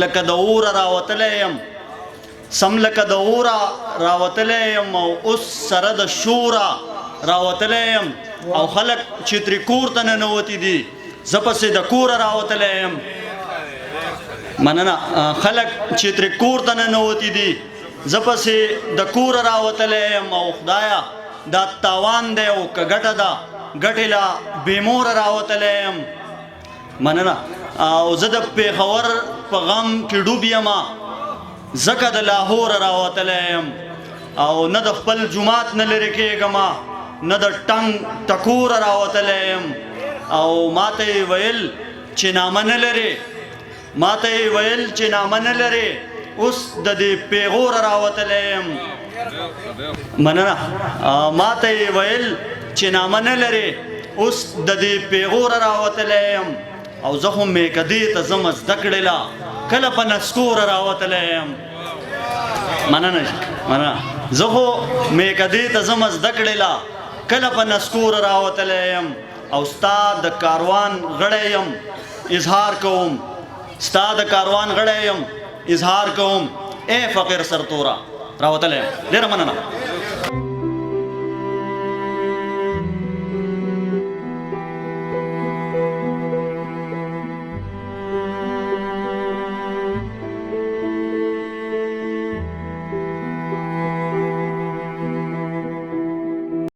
لکه د اوره راوتلی یم سم لکه د اوره راوتلی یم او اوس سره د شوره راوتلی یم او خلک چې ترې کور ته ننوتي دي زه پسې د کوره راوتلی یم مننه خلک چې ترې کور ته ننوتي دي زه پسې د کوره راوتلی یم او خدایه دا تاوان دی او که ګټه ده ګټې له بېموره راوتلی یم مننه او زه د پېښور په غم کې ډوب یمه ځکه د لاهوره راوتلی یم او نه د خپل جومات نه لرې کېږمه نه د ټنګ ټکوره راوتلی یم او ما ته یې ویل چې نامه نه لرې ما ته یې ویل چې نامه نه لرې اوس د دې پیغوره راوتلی یم مننه ما ته یې ویل چې نامه نه لرې اوس د دې پیغوره راوتلی یم او زه خو میکدې ته ځم زده کړې له کله په نسکوره راوتلی یم مننه زه خو میکدې ته ځم زده کړې له کله په نسکوره راوتلی یم او ستا د کاروان غړی یم اظهار کوم ستا د کاروان غړی یم اظهار کوم اے فقیر سرتوره راوتلی یم ډېره مننه